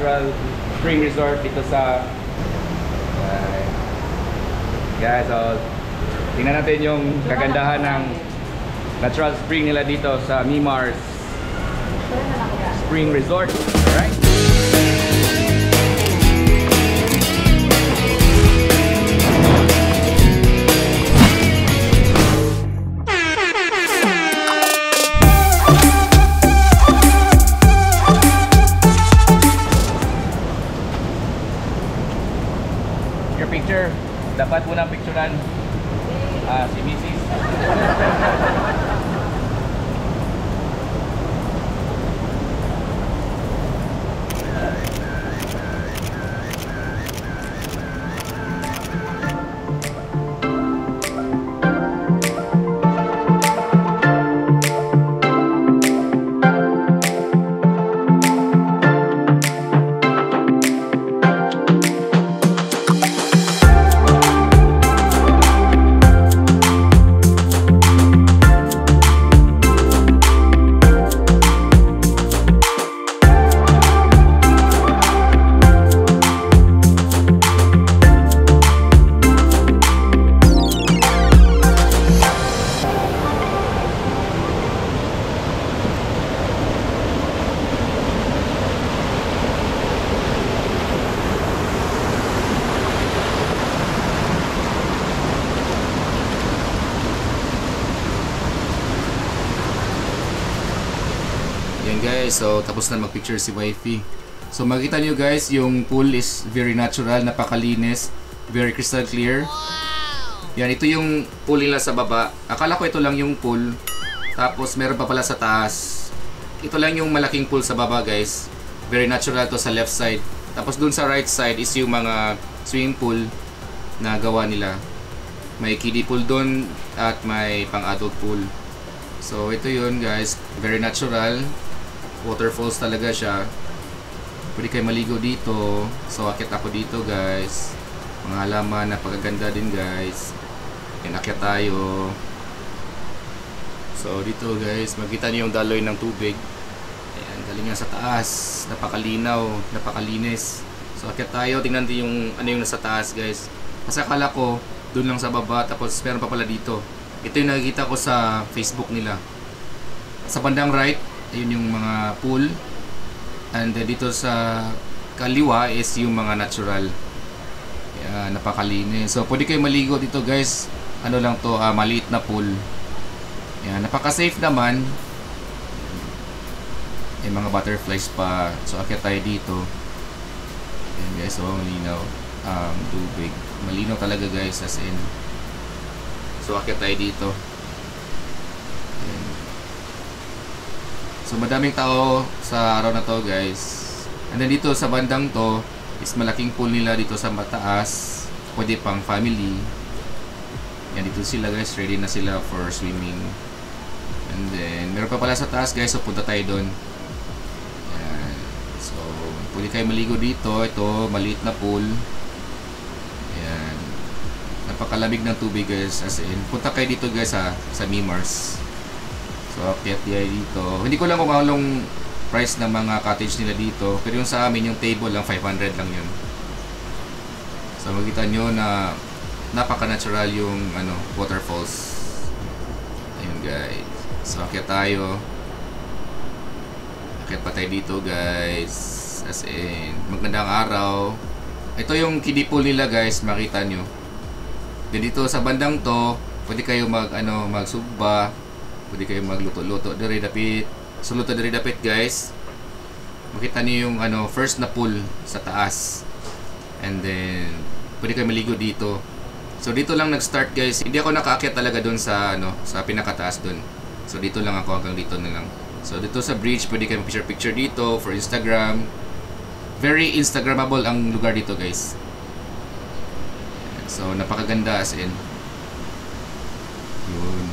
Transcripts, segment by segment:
natural spring resort dito sa guys. So tingnan natin yung kagandahan ng natural spring nila dito sa Mimars Spring Resort. Alright. Picture, dapat muna picturean si Mrs. Guys, so tapos na mag-picture si wifey. So makita nyo guys, yung pool is very natural, napakalinis, very crystal clear. Yan, ito yung pool nila sa baba. Akala ko ito lang yung pool, tapos meron pa pala sa taas. Ito lang yung malaking pool sa baba guys. Very natural to sa left side. Tapos dun sa right side is yung mga swimming pool na gawa nila. May kiddie pool dun at may pang-adult pool. So ito yun guys, very natural. Waterfalls talaga siya. Pwede kayo maligo dito. So akit ako dito guys. Mga halaman, napakaganda din guys. Yan, akit tayo. So dito guys, makita niyo yung daloy ng tubig. Ayan, galing nga sa taas. Napakalinaw, napakalinis. So akit tayo, tingnan natin yung ano yung nasa taas guys. Kasi akala ko dun lang sa baba, tapos meron pa pala dito. Ito yung nakikita ko sa Facebook nila. Sa bandang right, ayun yung mga pool, and dito sa kaliwa is yung mga natural. Yan, napakalinis. So pwede kayo maligo dito guys. Ano lang to, maliit na pool. Yan, napaka-safe naman. May mga butterflies pa. So akit tayo dito. Yan guys, so malinaw. Tubig. Malinaw talaga guys, as in. So akit tayo dito. So madaming tao sa araw na to guys. And then dito sa bandang to is malaking pool nila dito sa mataas. Pwede pang family. Yan, dito sila guys, ready na sila for swimming. And then meron pa pala sa taas guys, so punta tayo doon. Yan. So pwede kayo maligo dito. Ito, maliit na pool. Yan. Napakalamig ng tubig guys, as in. Punta kayo dito guys sa Mimars. So, akyat tayo dito. Hindi ko lang kung anong price ng mga cottage nila dito. Pero yung sa amin, yung table lang, 500 lang yun. So, makita nyo na napaka-natural yung waterfalls. Ayun guys. So, akyat tayo. Akyat pa tayo dito guys. As in, magandang araw. Ito yung kiddie pool nila guys, makita nyo. Then dito sa bandang to, pwede kayo magsugba. Pwede kayo magluto-luto dari dapit. So luto dari dapit guys. Makita niyo yung first na pool sa taas. And then pwede kayo maligo dito. So dito lang nag-start guys. Hindi ako nakaakyat talaga doon sa sa pinakataas doon. So dito lang ako, hanggang dito na lang. So dito sa bridge pwede kayo picture dito for Instagram. Very Instagrammable ang lugar dito guys. So napakaganda as in. Yun.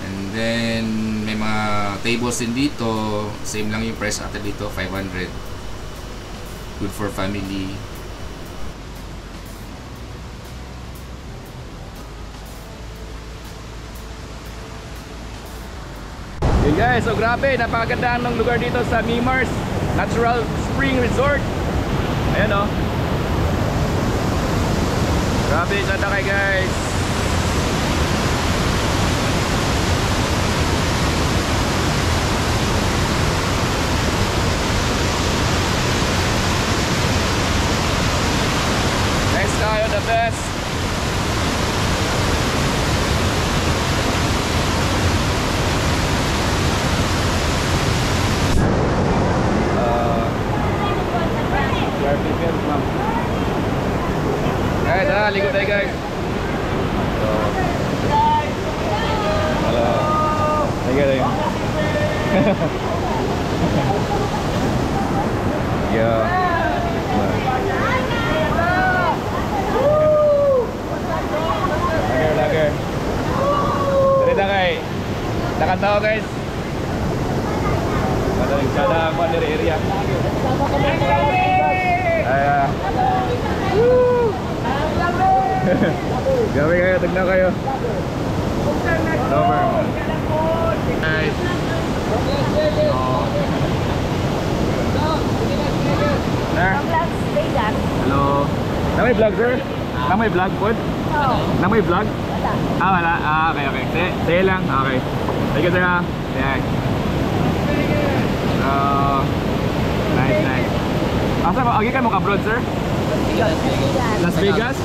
And then may mga tables din dito. Same lang yung price ata dito, 500. Good for family. Yun guys, so grabe, napakaganda ng lugar dito sa Mimars Natural Spring Resort. Ayan o. Grabe, ganda kayo guys. Thanks tayo, the best. Guys, ligo tayo guys. Hello. Ligo tayo. Yeah. Lager. Dari na kay. Nakatawa guys. Madaling sana ako dari area. Gabi kayo, tignan kayo. Over. Guys. Hello. Na may vlog sir? Na may vlog po? Na may vlog? Ah, wala. Ah, okay. Say lang. Okay. Thank you sir ha. Yeah. Nice. Asa ba? Agi ka mo ka-abroad sir? Las Vegas?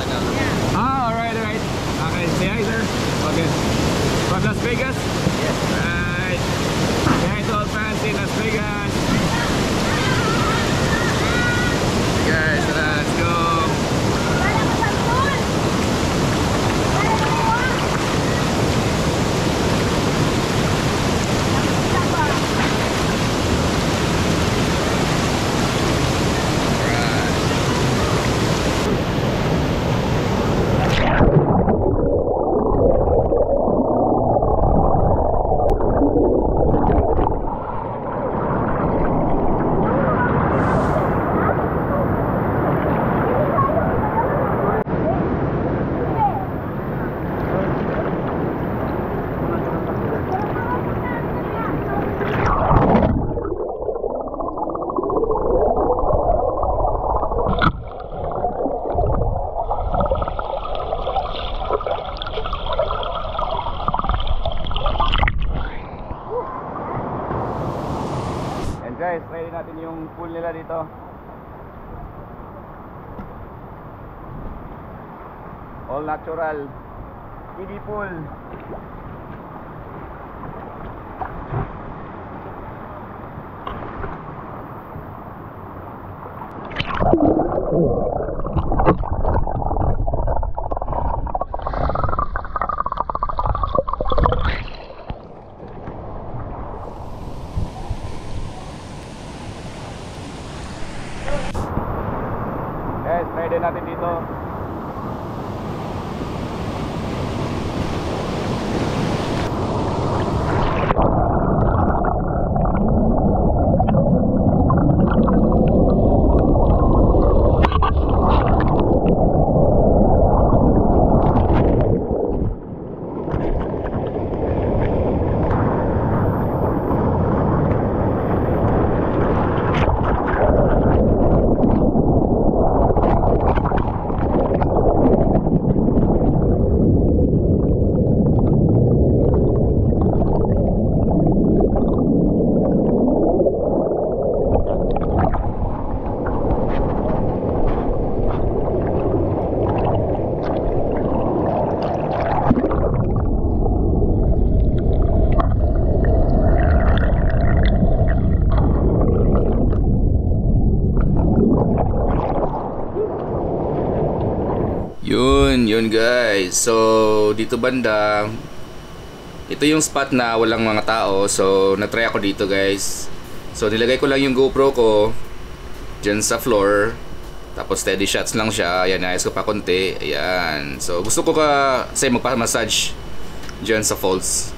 Ah, alright. Okay, say hi sir. Okay. From Las Vegas? Yes. Right. Say hi to all fans in Las Vegas. Guys, let's go. Guys, try natin yung pool nila dito. All natural kiddie pool. Guys, try din natin dito. Yun guys. So dito banda, ito yung spot na walang mga tao. So na-try ako dito guys. So nilagay ko lang yung GoPro ko dyan sa floor. Tapos steady shots lang siya. Ayan, ayos ko pa konti. Ayan. So gusto ko kasi magpa-massage dyan sa falls.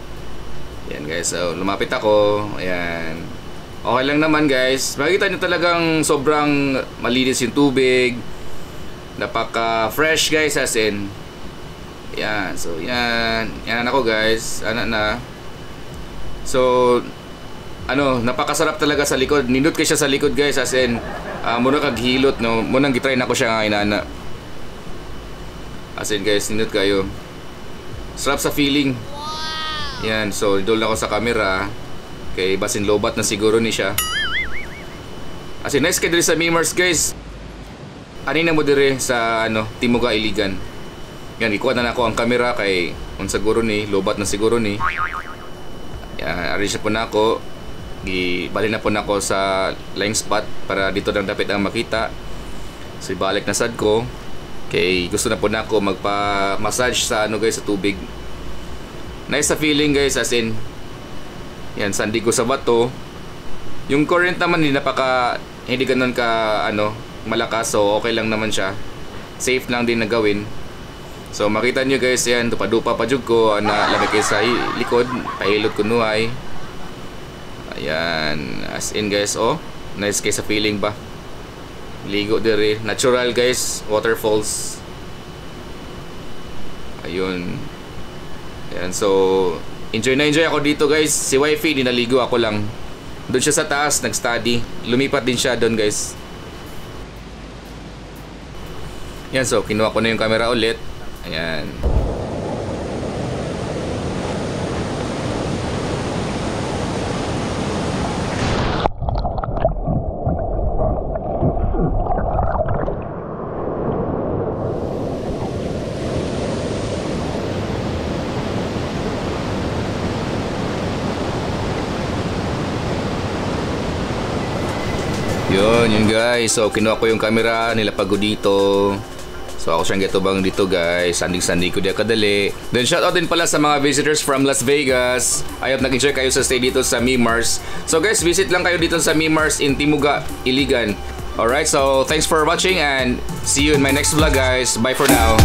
Ayan guys. So lumapit ako. Ayan. Okay lang naman guys. Makikita nyo talagang sobrang malinis yung tubig. Napaka fresh guys, as in. Yan, so yan ako guys, anak na. So ano, napakasarap talaga sa likod. Nindot kay siya sa likod guys, as in muna kag hilot no. Munang gitry na ko siya nga inana. As in guys, nindot kayo. Sarap sa feeling. Yan, so idol na ko sa camera. Kay basin lobat na siguro ni siya. As in nice kay diri sa Mimars guys. Ani na mo dire sa ano, Timuga Iligan. Yan, ikuha na nako ang camera kay unsa siguro ni lobat na siguro ni. Yan, ari siya po nako. Gibali na po nako sa lying spot para dito lang dapat ang makita. So ibalik na sad ko. Kay gusto na po nako magpa-massage sa ano guys, sa tubig. Nice sa feeling guys, as in yan, sandi ko sa bato. Yung current naman hindi ganun ka ano, malakas, so okay lang naman siya. Safe lang din na gawin. So makita nyo guys, yan, dupa-dupa pa jud ko na lamig kay sa likod, pahilot ko nuay. Ayan, as in guys, oh, nice kay sa feeling ba. Ligo dire, natural guys, waterfalls. Ayun. Ayan, so enjoy ako dito guys. Si wifey, dinaligo ako lang. Doon siya sa taas, nag-study. Lumipat din siya doon guys. Yan, so kinuha ko na yung camera ulit. Ayan. Yun guys. So kinuha ko yung camera, nilapag ko dito. So ako siyang getubang dito guys. Sanding-sanding ko diya kadali. Then shoutout din pala sa mga visitors from Las Vegas. I hope nag-enjoy kayo sa stay dito sa Mimars. So guys, visit lang kayo dito sa Mimars in Timuga, Iligan. Alright, so thanks for watching and see you in my next vlog guys. Bye for now.